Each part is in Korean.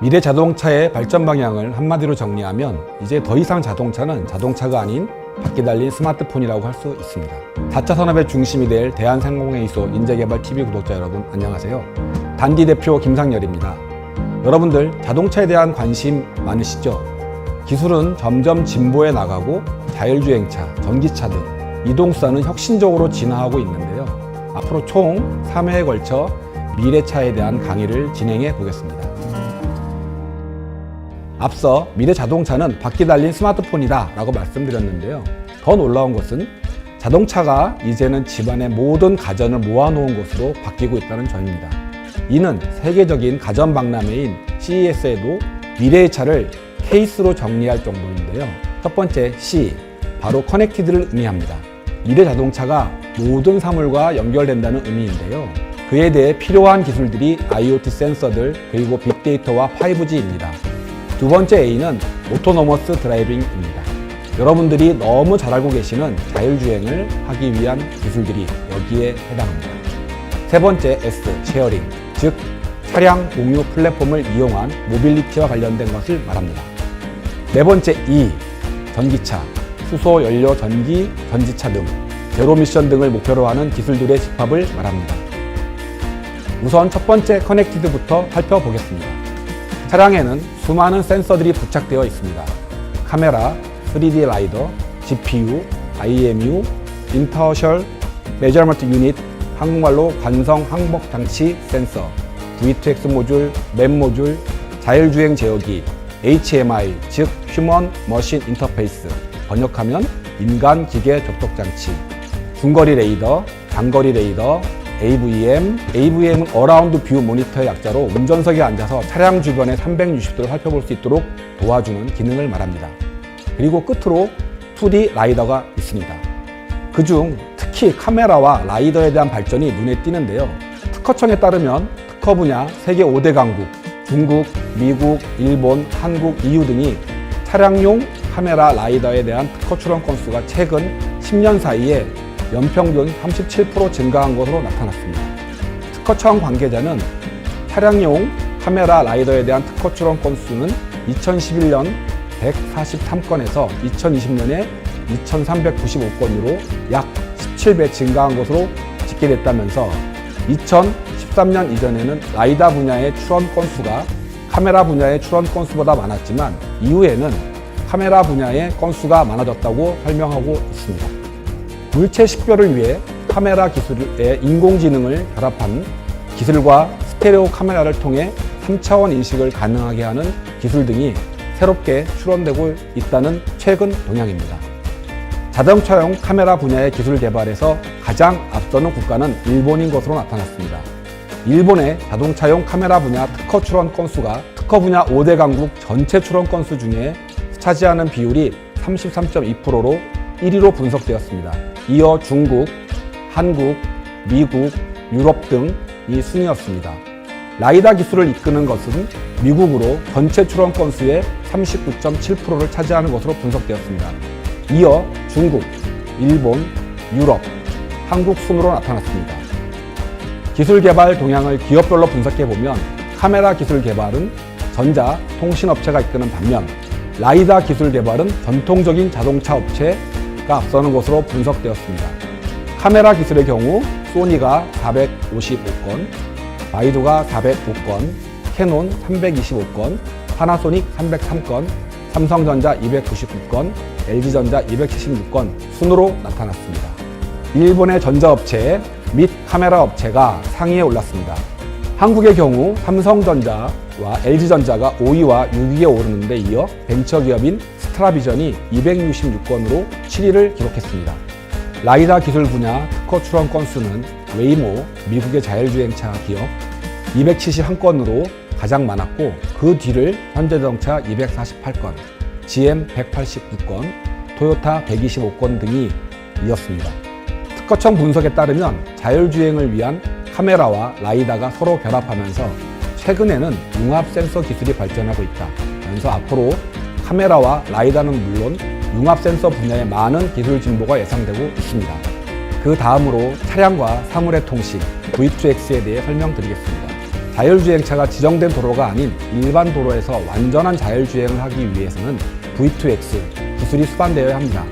미래 자동차의 발전 방향을 한마디로 정리하면 이제 더 이상 자동차는 자동차가 아닌 바퀴 달린 스마트폰이라고 할 수 있습니다. 4차 산업의 중심이 될 대한상공회의소 인재개발TV 구독자 여러분 안녕하세요. 단디 대표 김상열입니다. 여러분들 자동차에 대한 관심 많으시죠? 기술은 점점 진보해 나가고 자율주행차, 전기차 등 이동수단은 혁신적으로 진화하고 있는데요. 앞으로 총 3회에 걸쳐 미래차에 대한 강의를 진행해 보겠습니다. 앞서 미래 자동차는 바퀴 달린 스마트폰이다 라고 말씀드렸는데요. 더 놀라운 것은 자동차가 이제는 집안의 모든 가전을 모아놓은 것으로 바뀌고 있다는 점입니다. 이는 세계적인 가전 박람회인 CES에도 미래의 차를 케이스로 정리할 정도인데요. 첫 번째 C, 바로 커넥티드를 의미합니다. 미래 자동차가 모든 사물과 연결된다는 의미인데요. 그에 대해 필요한 기술들이 IoT 센서들 그리고 빅데이터와 5G입니다. 두 번째 A는 오토노머스 드라이빙입니다. 여러분들이 너무 잘 알고 계시는 자율주행을 하기 위한 기술들이 여기에 해당합니다. 세 번째 S, 쉐어링, 즉 차량 공유 플랫폼을 이용한 모빌리티와 관련된 것을 말합니다. 네 번째 E, 전기차, 수소, 연료, 전기, 전지차 등 제로 미션 등을 목표로 하는 기술들의 집합을 말합니다. 우선 첫 번째 커넥티드부터 살펴보겠습니다. 차량에는 수많은 센서들이 부착되어 있습니다. 카메라, 3D 라이더, GPU, IMU, 인터셜 메저먼트 유닛, 한국말로 관성 항복 장치 센서, V2X 모듈, 맵 모듈, 자율주행 제어기, HMI, 즉 휴먼 머신 인터페이스, 번역하면 인간 기계 접촉 장치, 중거리 레이더, 장거리 레이더, AVM은 어라운드 뷰 모니터의 약자로 운전석에 앉아서 차량 주변의 360도를 살펴볼 수 있도록 도와주는 기능을 말합니다. 그리고 끝으로 2D 라이더가 있습니다. 그중 특히 카메라와 라이더에 대한 발전이 눈에 띄는데요. 특허청에 따르면 특허 분야 세계 5대 강국, 중국, 미국, 일본, 한국, EU 등이 차량용 카메라 라이더에 대한 특허 출원 건수가 최근 10년 사이에 연평균 37% 증가한 것으로 나타났습니다. 특허청 관계자는 차량용 카메라 라이더에 대한 특허 출원 건수는 2011년 143건에서 2020년에 2395건으로 약 17배 증가한 것으로 집계됐다면서 2013년 이전에는 라이더 분야의 출원 건수가 카메라 분야의 출원 건수보다 많았지만 이후에는 카메라 분야의 건수가 많아졌다고 설명하고 있습니다. 물체 식별을 위해 카메라 기술의 인공지능을 결합한 기술과 스테레오 카메라를 통해 3차원 인식을 가능하게 하는 기술 등이 새롭게 출원되고 있다는 최근 동향입니다. 자동차용 카메라 분야의 기술 개발에서 가장 앞서는 국가는 일본인 것으로 나타났습니다. 일본의 자동차용 카메라 분야 특허 출원 건수가 특허 분야 5대 강국 전체 출원 건수 중에 차지하는 비율이 33.2%로 1위로 분석되었습니다. 이어 중국, 한국, 미국, 유럽 등이 순위였습니다. 라이더 기술을 이끄는 것은 미국으로 전체 출원 건수의 39.7%를 차지하는 것으로 분석되었습니다. 이어 중국, 일본, 유럽, 한국 순으로 나타났습니다. 기술 개발 동향을 기업별로 분석해보면 카메라 기술 개발은 전자, 통신업체가 이끄는 반면 라이더 기술 개발은 전통적인 자동차 업체가 앞서는 것으로 분석되었습니다. 카메라 기술의 경우 소니가 455건, 바이두가 405건, 캐논 325건, 파나소닉 303건, 삼성전자 299건, LG전자 276건 순으로 나타났습니다. 일본의 전자업체 및 카메라 업체가 상위에 올랐습니다. 한국의 경우 삼성전자와 LG전자가 5위와 6위에 오르는데 이어 벤처기업인 스트라비전이 266건으로 7위를 기록했습니다. 라이더 기술 분야 특허 출원 건수는 웨이모, 미국의 자율주행차 기업 271건으로 가장 많았고 그 뒤를 현대자동차 248건, GM 189건, 토요타 125건 등이 이었습니다. 특허청 분석에 따르면 자율주행을 위한 카메라와 라이더가 서로 결합하면서 최근에는 융합 센서 기술이 발전하고 있다면서 앞으로 카메라와 라이더는 물론 융합 센서 분야에 많은 기술 진보가 예상되고 있습니다. 그 다음으로 차량과 사물의 통신 V2X에 대해 설명드리겠습니다. 자율주행차가 지정된 도로가 아닌 일반 도로에서 완전한 자율주행을 하기 위해서는 V2X 기술이 수반되어야 합니다.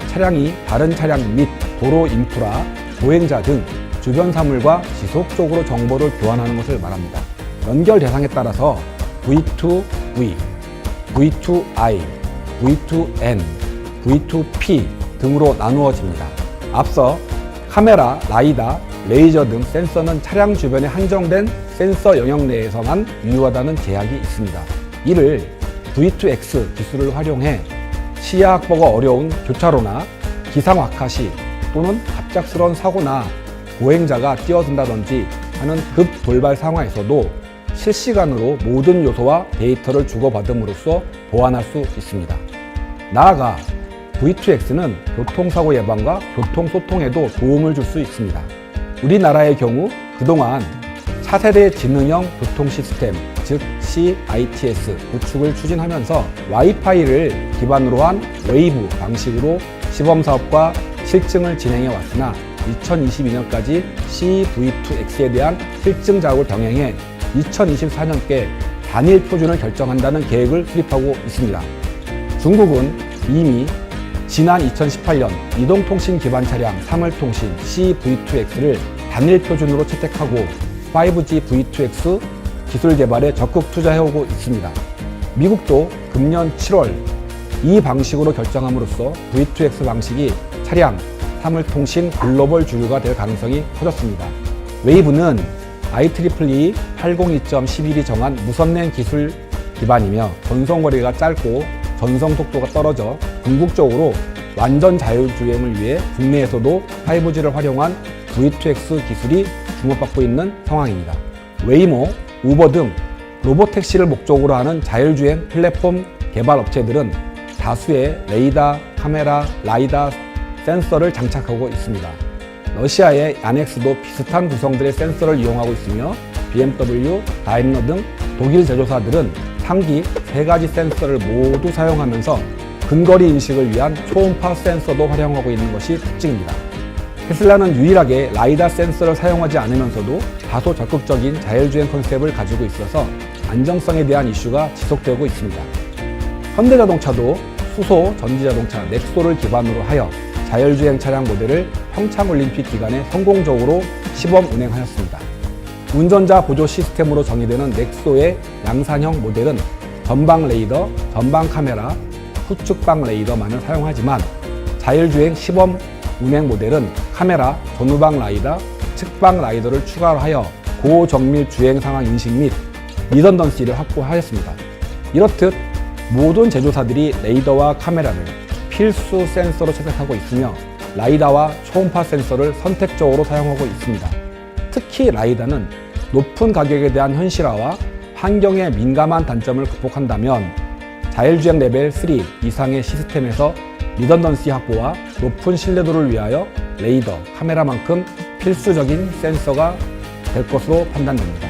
차량이 다른 차량 및 도로 인프라, 보행자 등 주변 사물과 지속적으로 정보를 교환하는 것을 말합니다. 연결 대상에 따라서 V2V, V2I, V2N, V2P 등으로 나누어집니다. 앞서 카메라, 라이다, 레이저 등 센서는 차량 주변에 한정된 센서 영역 내에서만 유효하다는 제약이 있습니다. 이를 V2X 기술을 활용해 시야 확보가 어려운 교차로나 기상 악화 시 또는 갑작스러운 사고나 보행자가 뛰어든다든지 하는 급 돌발 상황에서도 실시간으로 모든 요소와 데이터를 주고받음으로써 보완할 수 있습니다. 나아가 V2X는 교통사고 예방과 교통소통에도 도움을 줄 수 있습니다. 우리나라의 경우 그동안 차세대 지능형 교통시스템, 즉 CITS 구축을 추진하면서 와이파이를 기반으로 한 웨이브 방식으로 시범사업과 실증을 진행해 왔으나 2022년까지 CV2X에 대한 실증 작업을 병행해 2024년께 단일 표준을 결정한다는 계획을 수립하고 있습니다. 중국은 이미 지난 2018년 이동통신 기반 차량 사물통신 CV2X를 단일 표준으로 채택하고 5G V2X 기술 개발에 적극 투자해오고 있습니다. 미국도 금년 7월 이 방식으로 결정함으로써 V2X 방식이 차량 사물통신 글로벌 주류가 될 가능성이 커졌습니다. 웨이브는 IEEE 802.11이 정한 무선랜 기술 기반이며 전송거리가 짧고 전송 속도가 떨어져 궁극적으로 완전 자율주행을 위해 국내에서도 5G를 활용한 V2X 기술이 주목받고 있는 상황입니다. 웨이모, 우버 등 로보택시를 목적으로 하는 자율주행 플랫폼 개발 업체들은 다수의 레이더, 카메라, 라이다 센서를 장착하고 있습니다. 러시아의 야넥스도 비슷한 구성들의 센서를 이용하고 있으며 BMW, 다임러 등 독일 제조사들은 상기 3가지 센서를 모두 사용하면서 근거리 인식을 위한 초음파 센서도 활용하고 있는 것이 특징입니다. 테슬라는 유일하게 라이다 센서를 사용하지 않으면서도 다소 적극적인 자율주행 컨셉을 가지고 있어서 안정성에 대한 이슈가 지속되고 있습니다. 현대자동차도 수소 전기자동차 넥소를 기반으로 하여 자율주행 차량 모델을 평창올림픽 기간에 성공적으로 시범 운행하였습니다. 운전자 보조 시스템으로 정의되는 넥소의 양산형 모델은 전방 레이더, 전방 카메라, 후측방 레이더만을 사용하지만 자율주행 시범 운행 모델은 카메라, 전후방 라이더, 측방 라이더를 추가하여 고정밀 주행 상황 인식 및 리던던시를 확보하였습니다. 이렇듯 모든 제조사들이 레이더와 카메라를 필수 센서로 채택하고 있으며 라이다와 초음파 센서를 선택적으로 사용하고 있습니다. 특히 라이다는 높은 가격에 대한 현실화와 환경에 민감한 단점을 극복한다면 자율주행 레벨 3 이상의 시스템에서 리던던시 확보와 높은 신뢰도를 위하여 레이더, 카메라만큼 필수적인 센서가 될 것으로 판단됩니다.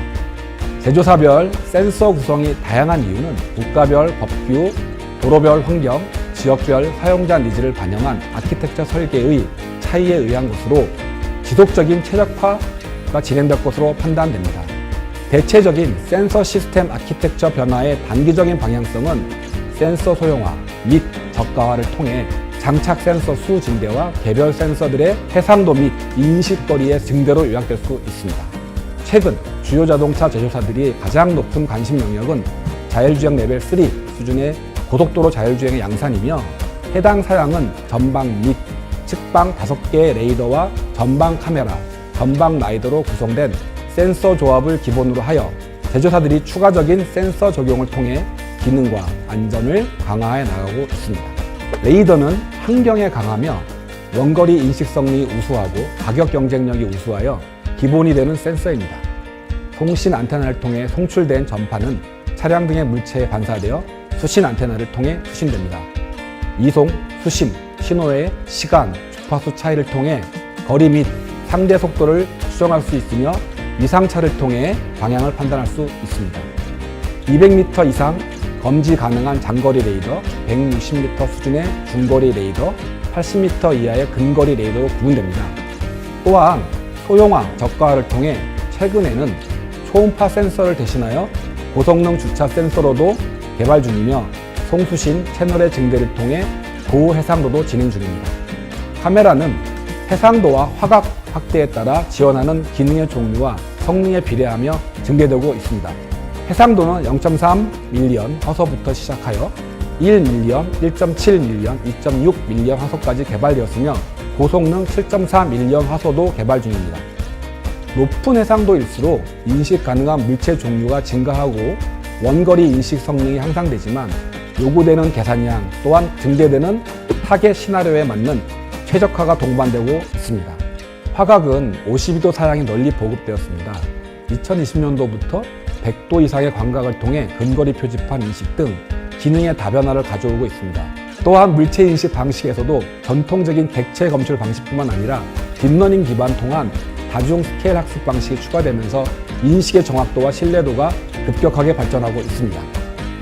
제조사별 센서 구성이 다양한 이유는 국가별 법규, 도로별 환경, 지역별 사용자 니즈를 반영한 아키텍처 설계의 차이에 의한 것으로 지속적인 최적화가 진행될 것으로 판단됩니다. 대체적인 센서 시스템 아키텍처 변화의 단기적인 방향성은 센서 소형화 및 저가화를 통해 장착 센서 수 증대와 개별 센서들의 해상도 및 인식거리의 증대로 요약될 수 있습니다. 최근 주요 자동차 제조사들이 가장 높은 관심 영역은 자율주행 레벨 3 수준의 고속도로 자율주행의 양산이며 해당 사양은 전방 및 측방 5개의 레이더와 전방 카메라, 전방 라이더로 구성된 센서 조합을 기본으로 하여 제조사들이 추가적인 센서 적용을 통해 기능과 안전을 강화해 나가고 있습니다. 레이더는 환경에 강하며 원거리 인식성이 우수하고 가격 경쟁력이 우수하여 기본이 되는 센서입니다. 통신 안테나를 통해 송출된 전파는 차량 등의 물체에 반사되어 수신 안테나를 통해 수신됩니다. 이송, 수신, 신호의 시간, 주파수 차이를 통해 거리 및 상대 속도를 추정할 수 있으며 위상차를 통해 방향을 판단할 수 있습니다. 200m 이상 검지 가능한 장거리 레이더, 160m 수준의 중거리 레이더, 80m 이하의 근거리 레이더로 구분됩니다. 또한 소형화, 저가화를 통해 최근에는 초음파 센서를 대신하여 고성능 주차 센서로도 개발 중이며 송수신 채널의 증대를 통해 고해상도도 진행 중입니다. 카메라는 해상도와 화각 확대에 따라 지원하는 기능의 종류와 성능에 비례하며 증대되고 있습니다. 해상도는 0.3밀리언 화소부터 시작하여 1밀리언, 1.7밀리언, 2.6밀리언 화소까지 개발되었으며 고성능 7.4밀리언 화소도 개발 중입니다. 높은 해상도일수록 인식 가능한 물체 종류가 증가하고 원거리 인식 성능이 향상되지만 요구되는 계산량 또한 증대되는 타겟 시나리오에 맞는 최적화가 동반되고 있습니다. 화각은 52도 사양이 널리 보급되었습니다. 2020년도부터 100도 이상의 광각을 통해 근거리 표지판 인식 등 기능의 다변화를 가져오고 있습니다. 또한 물체 인식 방식에서도 전통적인 객체 검출 방식뿐만 아니라 딥러닝 기반 통한 다중 스케일 학습 방식이 추가되면서 인식의 정확도와 신뢰도가 급격하게 발전하고 있습니다.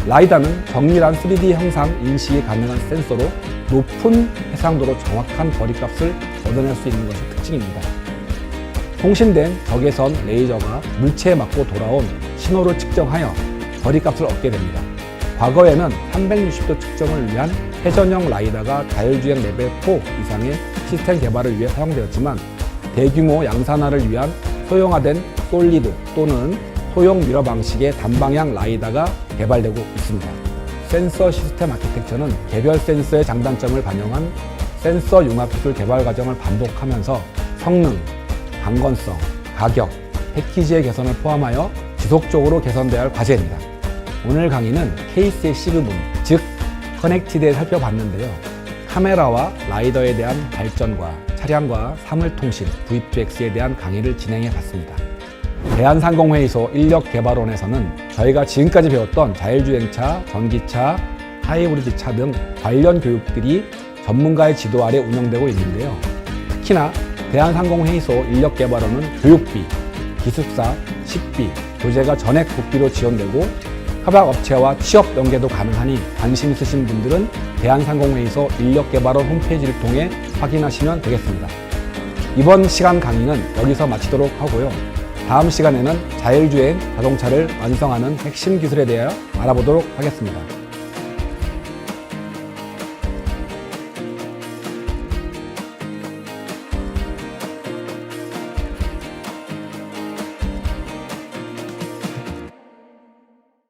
라이다는 정밀한 3D 형상 인식이 가능한 센서로 높은 해상도로 정확한 거리값을 얻어낼 수 있는 것이 특징입니다. 통신된 적외선 레이저가 물체에 맞고 돌아온 신호를 측정하여 거리값을 얻게 됩니다. 과거에는 360도 측정을 위한 회전형 라이다가 자율주행 레벨 4 이상의 시스템 개발을 위해 사용되었지만 대규모 양산화를 위한 소형화된 솔리드 또는 소형 미러 방식의 단방향 라이다가 개발되고 있습니다. 센서 시스템 아키텍처는 개별 센서의 장단점을 반영한 센서 융합 기술 개발 과정을 반복하면서 성능, 강건성, 가격, 패키지의 개선을 포함하여 지속적으로 개선되어야 할 과제입니다. 오늘 강의는 케이스의 C 부분, 즉 커넥티드에 살펴봤는데요. 카메라와 라이더에 대한 발전과 차량과 사물통신, V2X에 대한 강의를 진행해 봤습니다. 대한상공회의소 인력개발원에서는 저희가 지금까지 배웠던 자율주행차, 전기차, 하이브리드차 등 관련 교육들이 전문가의 지도 아래 운영되고 있는데요. 특히나 대한상공회의소 인력개발원은 교육비, 기숙사, 식비, 교재가 전액 국비로 지원되고 협약업체와 취업 연계도 가능하니 관심 있으신 분들은 대한상공회의소 인력개발원 홈페이지를 통해 확인하시면 되겠습니다. 이번 시간 강의는 여기서 마치도록 하고요. 다음 시간에는 자율주행 자동차를 완성하는 핵심 기술에 대해 알아보도록 하겠습니다.